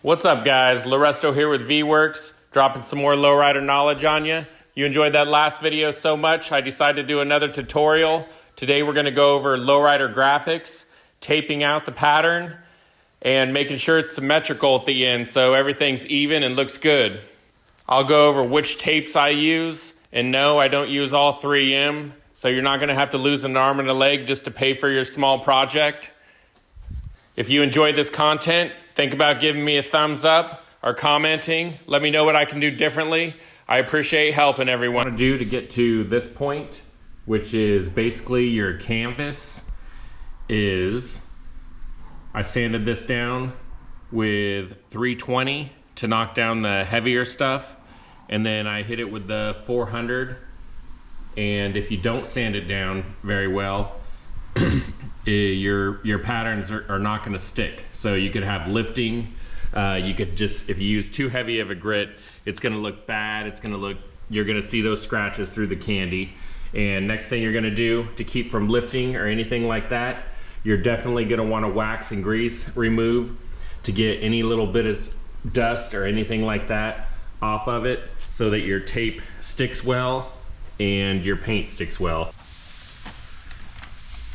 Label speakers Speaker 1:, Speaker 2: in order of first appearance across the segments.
Speaker 1: What's up, guys? Loresto here with V-Works, dropping some more lowrider knowledge on you. You enjoyed that last video so much, I decided to do another tutorial. Today we're going to go over Lowrider Graphics, taping out the pattern, and making sure it's symmetrical at the end so everything's even and looks good. I'll go over which tapes I use, and no, I don't use all 3M, so you're not going to have to lose an arm and a leg just to pay for your small project. If you enjoyed this content, think about giving me a thumbs up or commenting. Let me know what I can do differently. I appreciate helping everyone. What I do to get to this point, which is basically your canvas, is I sanded this down with 320 to knock down the heavier stuff, and then I hit it with the 400. And if you don't sand it down very well, your patterns are not going to stick. So you could have lifting. You could just, if you use too heavy of a grit, it's going to look bad. You're going to see those scratches through the candy. And next thing you're going to do to keep from lifting or anything like that, you're definitely going to want to wax and grease remove to get any little bit of dust or anything like that off of it, so that your tape sticks well and your paint sticks well.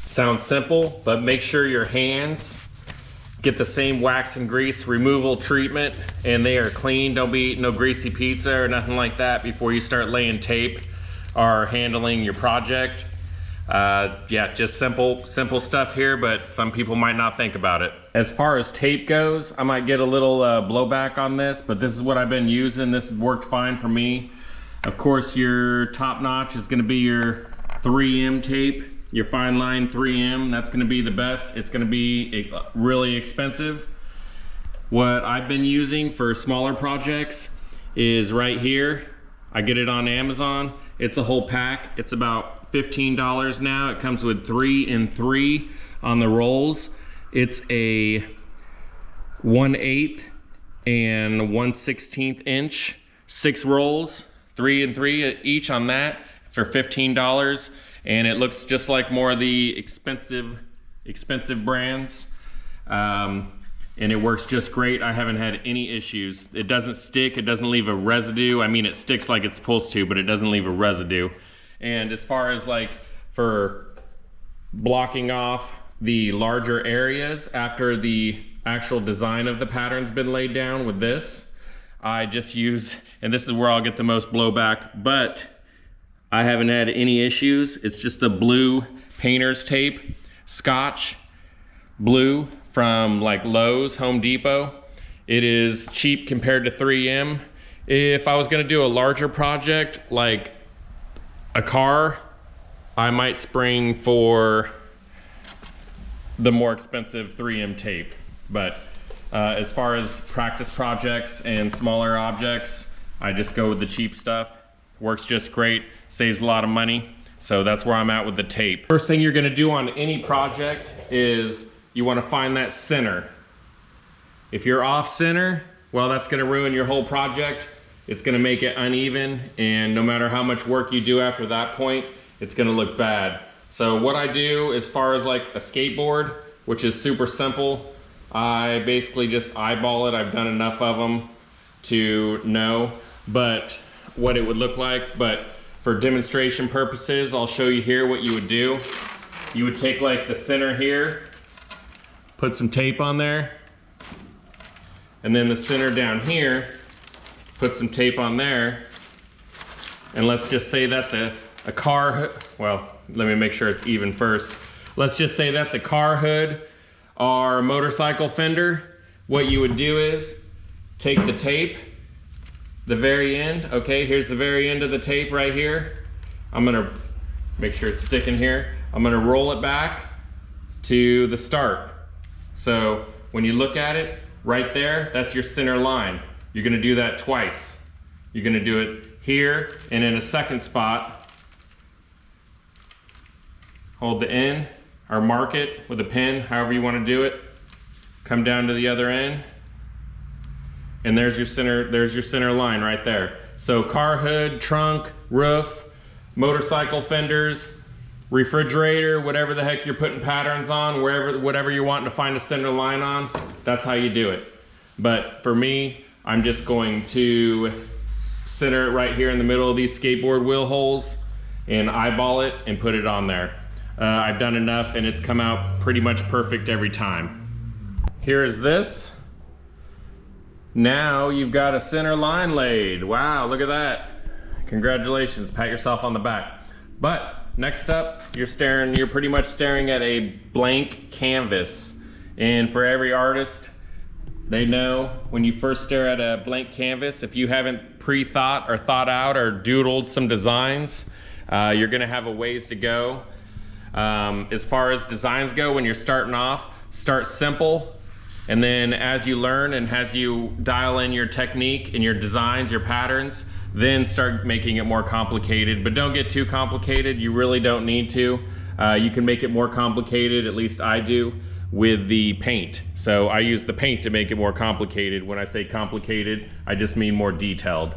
Speaker 1: Sounds simple, but make sure your hands get the same wax and grease removal treatment and they are clean. Don't be no greasy pizza or nothing like that before you start laying tape or handling your project. Yeah, just simple stuff here, but some people might not think about it. As far as tape goes, I might get a little blowback on this, but this is what I've been using. This worked fine for me. Of course, your top notch is going to be your 3M tape. Your fine line 3M, that's gonna be the best. It's gonna be really expensive. What I've been using for smaller projects is right here. I get it on Amazon. It's a whole pack. It's about $15 now. It comes with 3 and 3 on the rolls. It's a 1/8 and 1/16 inch, 6 rolls, 3 and 3 each on that for $15. And it looks just like more of the expensive brands. And it works just great. I haven't had any issues. It doesn't stick, it doesn't leave a residue. I mean, it sticks like it's supposed to, but it doesn't leave a residue. And as far as like for blocking off the larger areas after the actual design of the pattern's been laid down with this, I just use, and this is where I'll get the most blowback, but I haven't had any issues. It's just the blue painter's tape, Scotch blue from like Lowe's, Home Depot. It is cheap compared to 3M. If I was gonna do a larger project like a car, I might spring for the more expensive 3M tape. But as far as practice projects and smaller objects, I just go with the cheap stuff. Works just great, saves a lot of money. So that's where I'm at with the tape. First thing you're gonna do on any project is you wanna find that center. If you're off center, well, that's gonna ruin your whole project. It's gonna make it uneven, and no matter how much work you do after that point, it's gonna look bad. So what I do as far as like a skateboard, which is super simple, I basically just eyeball it. I've done enough of them to know what it would look like, but for demonstration purposes, I'll show you here what you would do. You would take like the center here, put some tape on there, and then the center down here, put some tape on there, and let's just say that's a car, well, let me make sure it's even first. Let's just say that's a car hood or a motorcycle fender. What you would do is take the tape, the very end, okay, here's the very end of the tape right here. I'm gonna make sure it's sticking here. I'm gonna roll it back to the start. So when you look at it, right there, that's your center line. You're gonna do that twice. You're gonna do it here, and in a second spot, hold the end, or mark it with a pen, however you wanna do it. Come down to the other end, and there's your center line right there. So car hood, trunk, roof, motorcycle fenders, refrigerator, whatever the heck you're putting patterns on, whatever you're wanting to find a center line on, that's how you do it. But for me, I'm just going to center it right here in the middle of these skateboard wheel holes and eyeball it and put it on there. I've done enough and it's come out pretty much perfect every time. Here is this. Now you've got a center line laid. Wow, look at that. Congratulations, pat yourself on the back. But next up, you're pretty much staring at a blank canvas. And for every artist, they know when you first stare at a blank canvas, if you haven't pre-thought or thought out or doodled some designs, you're gonna have a ways to go. As far as designs go, when you're starting off, start simple. And then as you learn and as you dial in your technique and your designs, your patterns, then start making it more complicated. But don't get too complicated, you really don't need to. You can make it more complicated, at least I do, with the paint. So I use the paint to make it more complicated. When I say complicated, I just mean more detailed.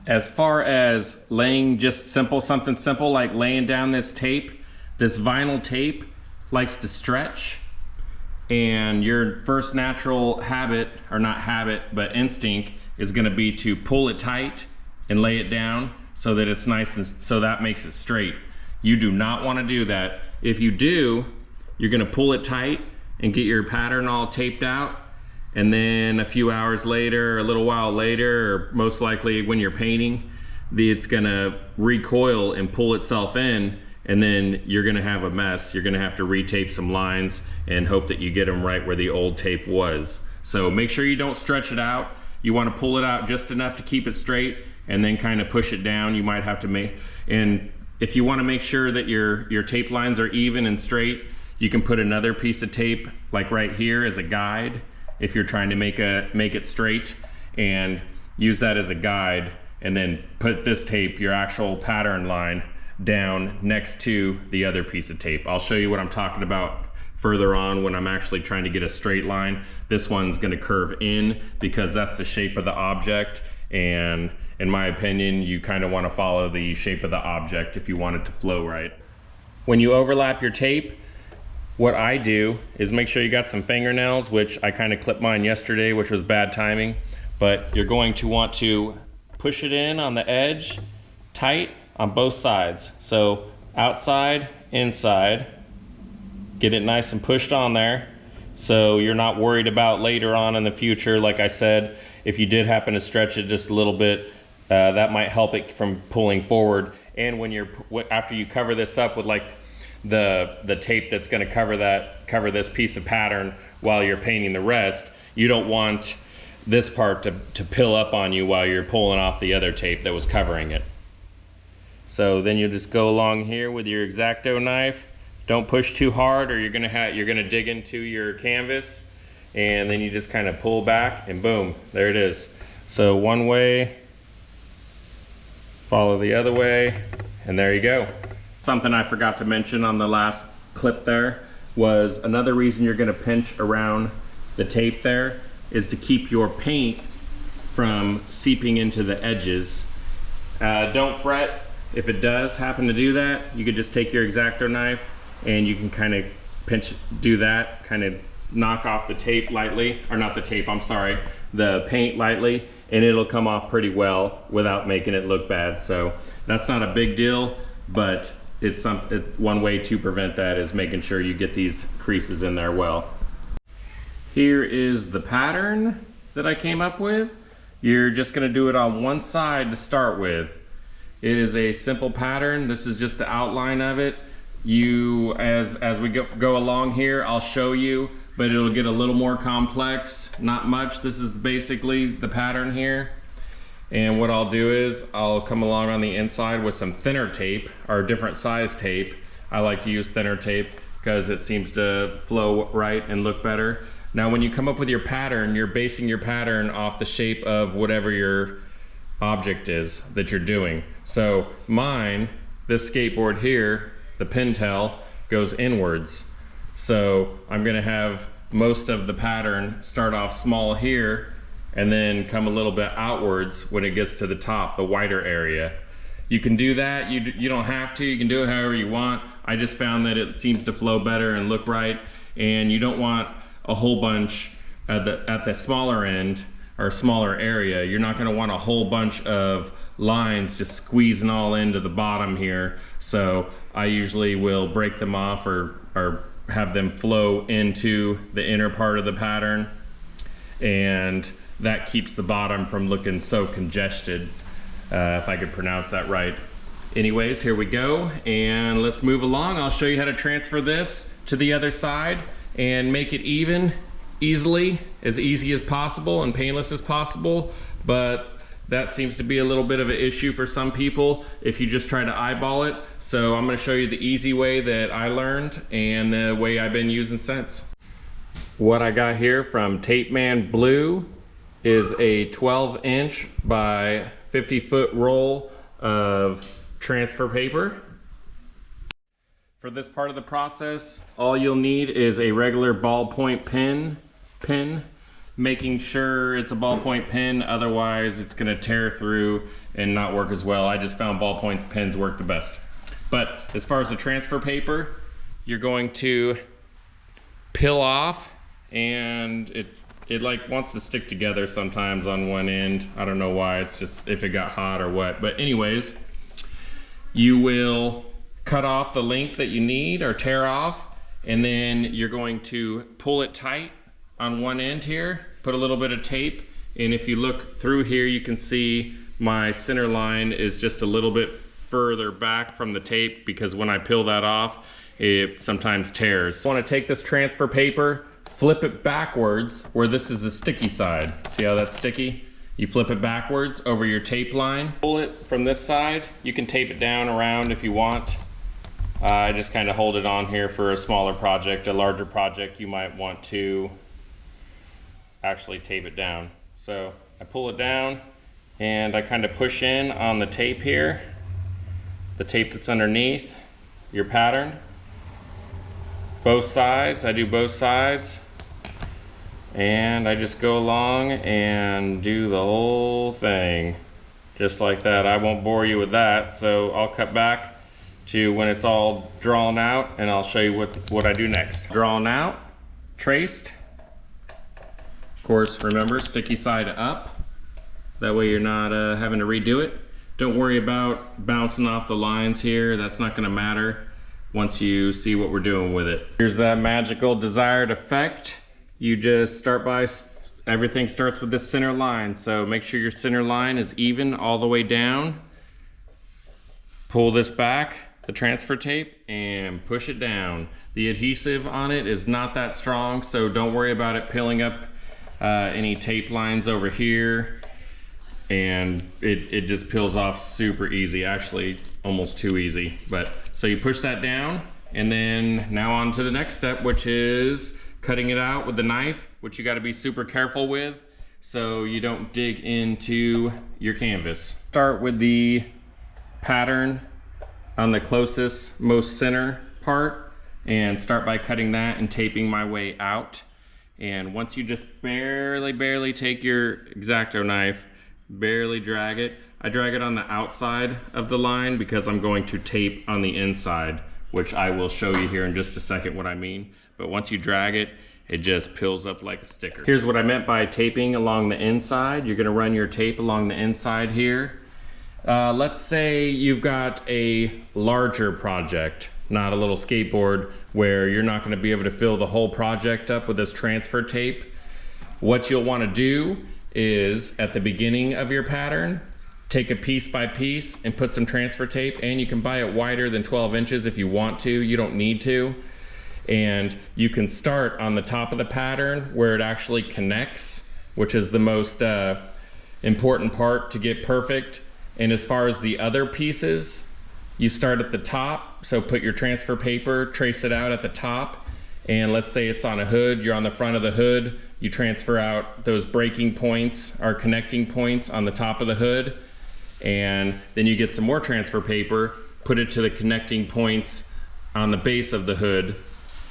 Speaker 1: As far as laying just something simple like laying down this tape, this vinyl tape likes to stretch, and your first natural habit, or not habit, but instinct, is gonna be to pull it tight and lay it down so that it's nice and so that makes it straight. You do not wanna do that. If you do, you're gonna pull it tight and get your pattern all taped out, and then a few hours later, or a little while later, or most likely when you're painting, it's gonna recoil and pull itself in, and then you're gonna have a mess. You're gonna have to retape some lines and hope that you get them right where the old tape was. So make sure you don't stretch it out. You wanna pull it out just enough to keep it straight and then kind of push it down. You might have to and if you wanna make sure that your tape lines are even and straight, you can put another piece of tape like right here as a guide if you're trying to make it straight, and use that as a guide, and then put this tape, your actual pattern line, down next to the other piece of tape. I'll show you what I'm talking about further on when I'm actually trying to get a straight line. This one's gonna curve in because that's the shape of the object, and in my opinion, you kind of want to follow the shape of the object if you want it to flow right. When you overlap your tape, what I do is make sure you got some fingernails, which I kind of clipped mine yesterday, which was bad timing, but you're going to want to push it in on the edge tight on both sides. So outside, inside, get it nice and pushed on there so you're not worried about later on in the future. Like I said, if you did happen to stretch it just a little bit, that might help it from pulling forward. And when after you cover this up with like the tape that's going to cover this piece of pattern while you're painting the rest, you don't want this part to pill up on you while you're pulling off the other tape that was covering it. So then you'll just go along here with your X-Acto knife. Don't push too hard or you're gonna dig into your canvas, and then you just kind of pull back and boom, there it is. So one way, follow the other way, and there you go. Something I forgot to mention on the last clip there was another reason you're gonna pinch around the tape there is to keep your paint from seeping into the edges. Don't fret if it does happen to do that. You could just take your X-Acto knife and you can kind of do that, kind of knock off the tape lightly, or not the tape, I'm sorry, the paint lightly, and it'll come off pretty well without making it look bad. So that's not a big deal, but one way to prevent that is making sure you get these creases in there well. Here is the pattern that I came up with. You're just gonna do it on one side to start with. It is a simple pattern. This is just the outline of it. As we go along here, I'll show you, but it'll get a little more complex. Not much. This is basically the pattern here. And what I'll do is I'll come along on the inside with some thinner tape, or different size tape. I like to use thinner tape because it seems to flow right and look better. Now when you come up with your pattern, you're basing your pattern off the shape of whatever your object is that you're doing. So mine, this skateboard here, the pintail goes inwards. So I'm gonna have most of the pattern start off small here and then come a little bit outwards when it gets to the top, the wider area. You can do that, you don't have to, you can do it however you want. I just found that it seems to flow better and look right, and you don't want a whole bunch at the smaller end or smaller area, you're not going to want a whole bunch of lines just squeezing all into the bottom here. So I usually will break them off or have them flow into the inner part of the pattern, and that keeps the bottom from looking so congested, if I could pronounce that right. Anyways, here we go, and let's move along. I'll show you how to transfer this to the other side and make it even easily, as easy as possible and painless as possible. But that seems to be a little bit of an issue for some people if you just try to eyeball it. So I'm going to show you the easy way that I learned and the way I've been using since. What I got here from Tape Man Blue is a 12-inch by 50-foot roll of transfer paper. For this part of the process, all you'll need is a regular ballpoint pen, making sure it's a ballpoint pen, otherwise it's going to tear through and not work as well. I just found ballpoint pens work the best. But as far as the transfer paper, you're going to peel off, and it like wants to stick together sometimes on one end. I don't know why, it's just if it got hot or what. But anyways, you will cut off the length that you need or tear off, and then you're going to pull it tight on one end here, put a little bit of tape, and if you look through here, you can see my center line is just a little bit further back from the tape, because when I peel that off, it sometimes tears. I want to take this transfer paper, flip it backwards where this is the sticky side. See how that's sticky? You flip it backwards over your tape line. Pull it from this side. You can tape it down around if you want. I just kind of hold it on here for a smaller project. A larger project, you might want to actually tape it down. So I pull it down and I kind of push in on the tape here, the tape that's underneath your pattern. Both sides, I do both sides. And I just go along and do the whole thing just like that. I won't bore you with that, so I'll cut back to when it's all drawn out, and I'll show you what I do next. Drawn out, traced. Of course, remember, sticky side up. That way you're not having to redo it. Don't worry about bouncing off the lines here. That's not gonna matter once you see what we're doing with it. Here's that magical desired effect. You just start by, everything starts with this center line, so make sure your center line is even all the way down. Pull this back, the transfer tape, and push it down. The adhesive on it is not that strong, so don't worry about it peeling up any tape lines over here, and it just peels off super easy, actually almost too easy. But so you push that down, and then now on to the next step, which is cutting it out with the knife, which you got to be super careful with so you don't dig into your canvas. Start with the pattern on the closest, most center part, and start by cutting that and taping my way out. And once you just barely take your X-Acto knife, barely drag it. I drag it on the outside of the line because I'm going to tape on the inside, which I will show you here in just a second what I mean. But once you drag it, it just peels up like a sticker. Here's what I meant by taping along the inside. You're gonna run your tape along the inside here. Let's say you've got a larger project, not a little skateboard, where you're not gonna be able to fill the whole project up with this transfer tape. What you'll wanna do is, at the beginning of your pattern, take a piece by piece and put some transfer tape, and you can buy it wider than 12 inches if you want to. You don't need to. And you can start on the top of the pattern where it actually connects, which is the most important part to get perfect. And as far as the other pieces, you start at the top. So put your transfer paper, trace it out at the top. And let's say it's on a hood, you're on the front of the hood, you transfer out those breaking points or connecting points on the top of the hood. And then you get some more transfer paper, put it to the connecting points on the base of the hood.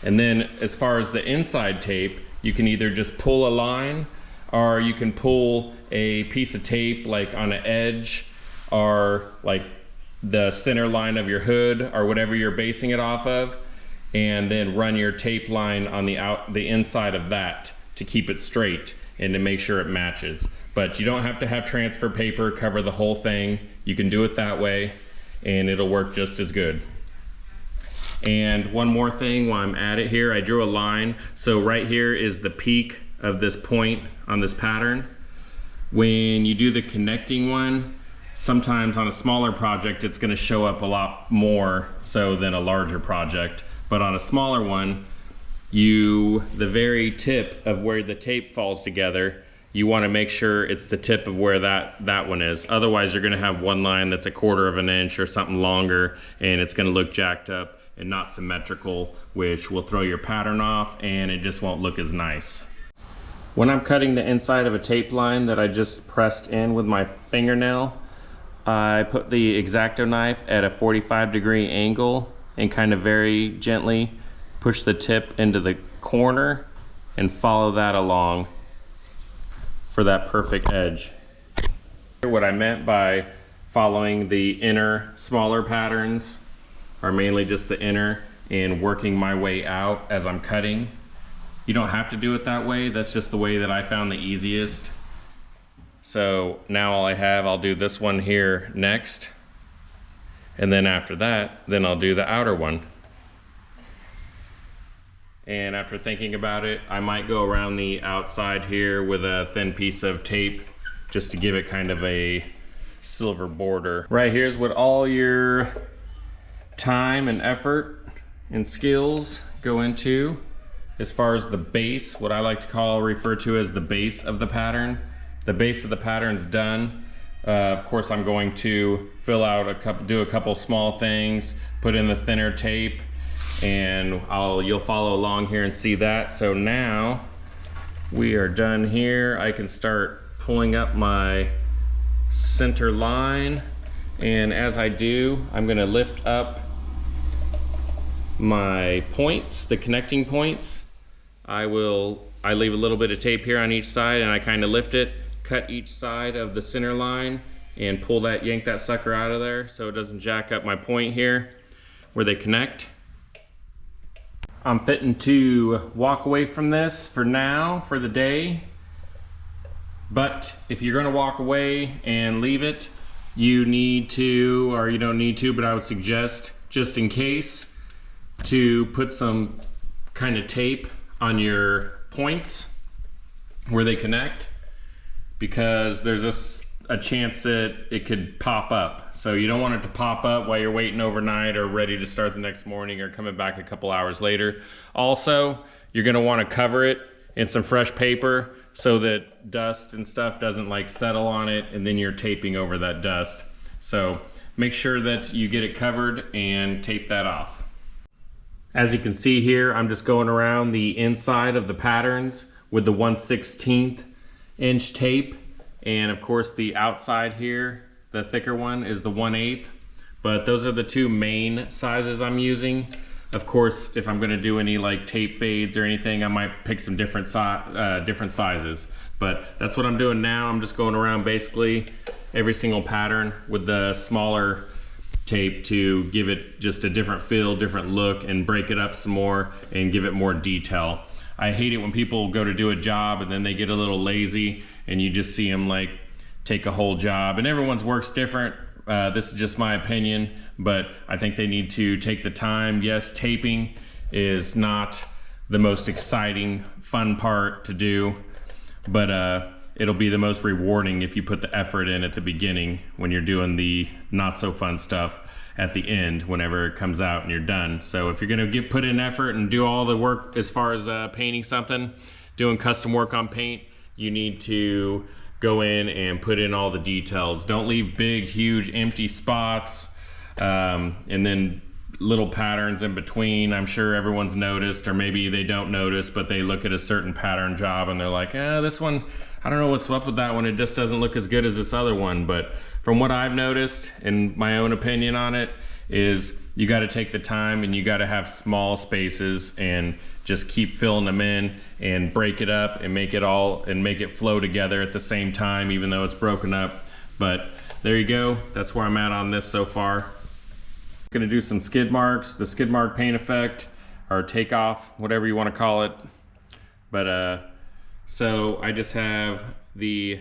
Speaker 1: And then as far as the inside tape, you can either just pull a line, or you can pull a piece of tape like on an edge, or like the center line of your hood, or whatever you're basing it off of, and then run your tape line on the inside of that. to keep it straight and to make sure it matches. But you don't have to have transfer paper cover the whole thing. You can do it that way and it'll work just as good. And one more thing while I'm at it here, I drew a line. So right here is the peak of this point on this pattern. When you do the connecting one, sometimes on a smaller project, it's gonna show up a lot more so than a larger project. But on a smaller one, the very tip of where the tape falls together, you wanna make sure it's the tip of where that one is. Otherwise, you're gonna have one line that's 1/4 of an inch or something longer, and it's gonna look jacked up and not symmetrical, which will throw your pattern off and it just won't look as nice. When I'm cutting the inside of a tape line that I just pressed in with my fingernail, I put the X-Acto knife at a 45-degree angle and kind of very gently push the tip into the corner and follow that along for that perfect edge. What I meant by following the inner smaller patterns are mainly just the inner and working my way out as I'm cutting. You don't have to do it that way. That's just the way that I found the easiest. So now I'll do this one here next. And then after that, then I'll do the outer one. And after thinking about it, I might go around the outside here with a thin piece of tape just to give it kind of a silver border. Right here's what all your time and effort and skills go into as far as the base, what I like to refer to as the base of the pattern. The base of the pattern's done. Of course, I'm going to fill out do a couple small things, put in the thinner tape, and you'll follow along here and see that. So now we are done here. I can start pulling up my center line, and as I do, I'm gonna lift up my points, the connecting points. I leave a little bit of tape here on each side and I kind of lift it, cut each side of the center line and yank that sucker out of there so it doesn't jack up my point here where they connect. I'm fitting to walk away from this for now, for the day. But if you're gonna walk away and leave it, you need to, or you don't need to, but I would suggest, just in case, to put some kind of tape on your points where they connect, because there's a chance that it could pop up. So you don't want it to pop up while you're waiting overnight or ready to start the next morning or coming back a couple hours later. Also, you're gonna wanna cover it in some fresh paper so that dust and stuff doesn't like settle on it and then you're taping over that dust. So make sure that you get it covered and tape that off. As you can see here, I'm just going around the inside of the patterns with the 1/16 inch tape. And of course the outside here, the thicker one, is the 1/8. But those are the two main sizes I'm using. Of course, if I'm gonna do any like tape fades or anything, I might pick some different sizes. But that's what I'm doing now. I'm just going around basically every single pattern with the smaller tape to give it just a different feel, different look, and break it up some more and give it more detail. I hate it when people go to do a job and then they get a little lazy and you just see them like take a whole job, and everyone's work's different. This is just my opinion, but I think they need to take the time. Yes, taping is not the most exciting, fun part to do, but it'll be the most rewarding if you put the effort in at the beginning when you're doing the not so fun stuff at the end whenever it comes out and you're done. So if you're gonna put in effort and do all the work as far as painting something, doing custom work on paint, you need to go in and put in all the details. Don't leave big, huge, empty spots and then little patterns in between. I'm sure everyone's noticed, or maybe they don't notice, but they look at a certain pattern job and they're like, this one, I don't know what's up with that one. It just doesn't look as good as this other one. But from what I've noticed, and my own opinion on it, is you got to take the time and you got to have small spaces and just keep filling them in and break it up and make it flow together at the same time, even though it's broken up. But there you go. That's where I'm at on this so far. Gonna do some skid marks, the skid mark paint effect, or takeoff, whatever you want to call it. But So I just have the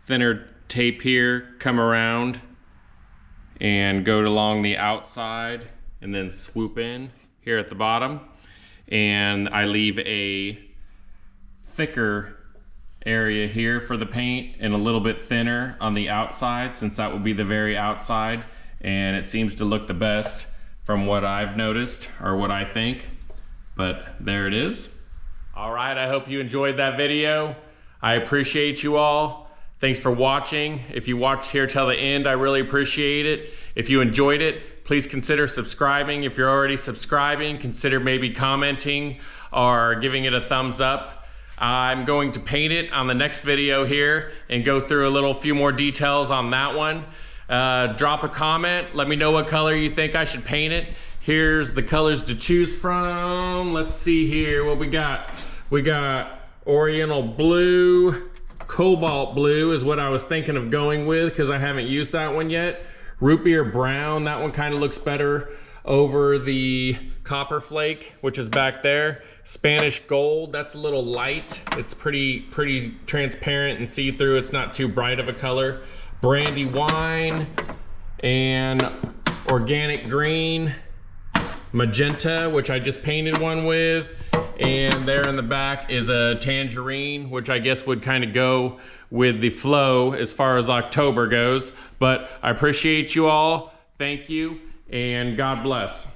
Speaker 1: thinner tape here come around and go along the outside and then swoop in here at the bottom. And I leave a thicker area here for the paint and a little bit thinner on the outside, since that will be the very outside, and it seems to look the best from what I've noticed, or what I think. But there it is. All right, I hope you enjoyed that video. I appreciate you all. Thanks for watching. If you watched here till the end, I really appreciate it. If you enjoyed it, please consider subscribing. If you're already subscribing, consider maybe commenting or giving it a thumbs up. I'm going to paint it on the next video here and go through a few more details on that one. Drop a comment, let me know what color you think I should paint it. Here's the colors to choose from. Let's see here what we got. We got Oriental Blue, Cobalt Blue is what I was thinking of going with because I haven't used that one yet. Root Beer Brown, that one kind of looks better over the Copper Flake, which is back there. Spanish Gold, that's a little light. It's pretty transparent and see-through. It's not too bright of a color. Brandy Wine and Organic Green. Magenta, which I just painted one with. And there in the back is a Tangerine, which I guess would kind of go with the flow as far as October goes. But I appreciate you all. Thank you, and God bless.